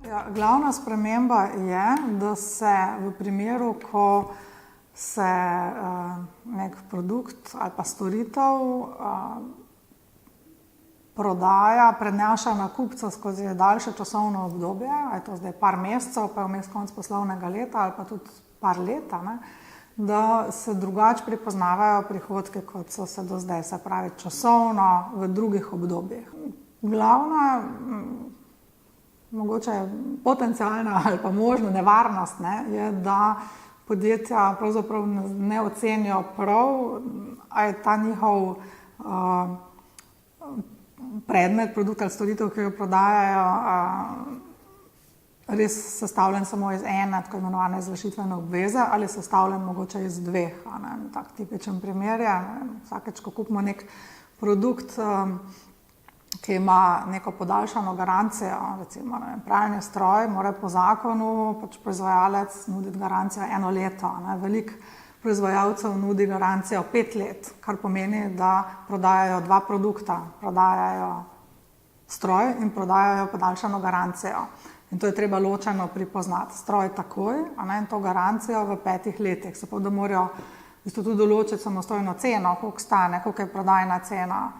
Ja, glavna sprememba je, da se v primeru, ko se nek produkt ali pa storitev prodaja, prenaša na kupca skozi daljše časovno obdobje, je to zdaj par mesecev, pa je vmes konec poslovnega leta ali pa tudi par let, da se drugače prepoznavajo prihodke, kot so se do zdaj, se pravi časovno v drugih obdobjih. Glavna, mogoče potencialna ali pa možna nevarnost je, da podjetja pravzaprav ne ocenijo prav, a je ta njihov predmet, produkt ali storitev, ki jo prodajajo, res sestavljen samo iz ene, tako imenovane izvršitvene obveze, ali sestavljen mogoče iz dveh. Tak tipičen primer je, vsakeč, ko kupimo nek produkt, ki ima neko podaljšano garancijo, recimo pralni stroj, mora po zakonu proizvajalec nuditi garancijo 1 leto. Veliko proizvajalcev nudi garancijo 5 let, kar pomeni, da prodajajo 2 produkta, prodajajo stroj in prodajajo podaljšano garancijo. In to je treba ločeno pripoznati. Stroj takoj, in to garancijo v 5 letih. Se pravi, da morajo tudi določiti samostojno ceno, koliko stane, koliko je prodajna cena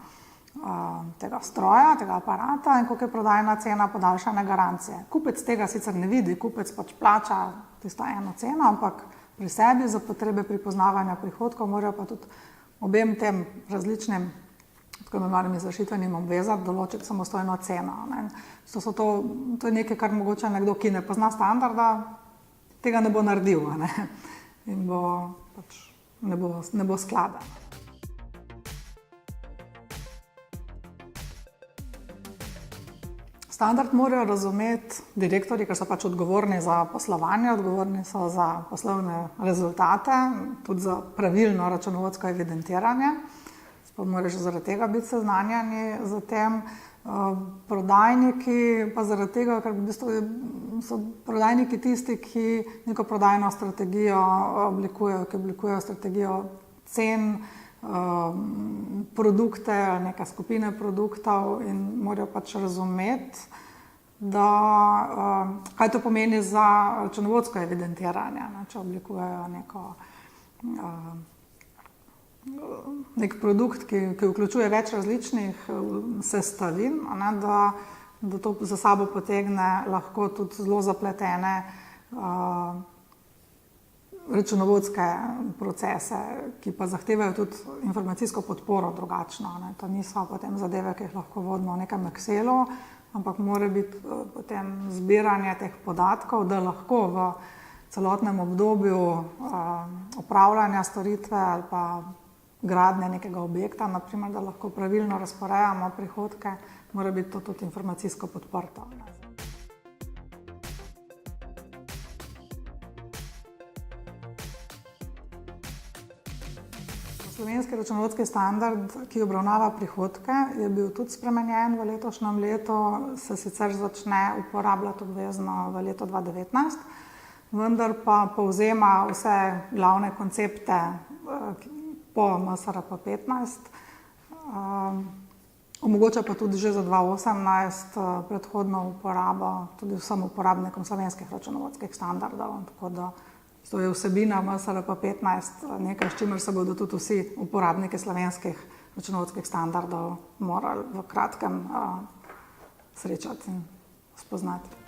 tega stroja, tega aparata in koliko je prodajna cena podaljšane garancije. Kupec tega sicer ne vidi, kupec plača tisto eno ceno, ampak pri sebi za potrebe pripoznavanja prihodkov morajo pa tudi obem tem različnim tako imenovanim izvršitvenim obvezam določiti samostojno ceno. To je nekaj, kar mogoče nekdo, ki ne pozna standarda, tega ne bo naredil, in ne bo skladen. Standard morajo razumeti direktorji, ker so odgovorni za poslovanje, odgovorni so za poslovne rezultate, tudi za pravilno računovodsko evidentiranje. Morajo že zaradi tega biti seznanjeni z tem. Prodajniki pa zaradi tega, ker v bistvu so prodajniki tisti, ki neko prodajno strategijo oblikujejo, ki oblikujejo strategijo cen, produkte, neke skupine produktov in morajo razumeti, kaj to pomeni za računovodsko evidentiranje, če oblikujejo nek produkt, ki vključuje več različnih sestavin, da to za sabo potegne lahko tudi zelo zapletene računovodske procese, ki pa zahtevajo tudi informacijsko podporo drugačno. To niso potem zadeve, ki jih lahko vodimo v nekem Excelu, ampak mora biti potem zbiranje teh podatkov, da lahko v celotnem obdobju upravljanja storitve ali pa gradnje nekega objekta, naprimer, da lahko pravilno razporejamo prihodke, mora biti to tudi informacijsko podprto. Slovenski računovodski standard, ki obravnava prihodke, je bil tudi spremenjen v letošnjem letu, se sicer začne uporabljati obvezno v letu 2019, vendar pa povzema vse glavne koncepte po MSRP 15, omogoča pa tudi že za 2018 predhodno uporabo tudi vsem uporabnikom slovenskih računovodskih standardov, tako da to je vsebina MSRP 15, nekaj, s čimer se bodo tudi vsi uporabniki slovenskih računovodskih standardov morali v kratkem srečati in spoznati.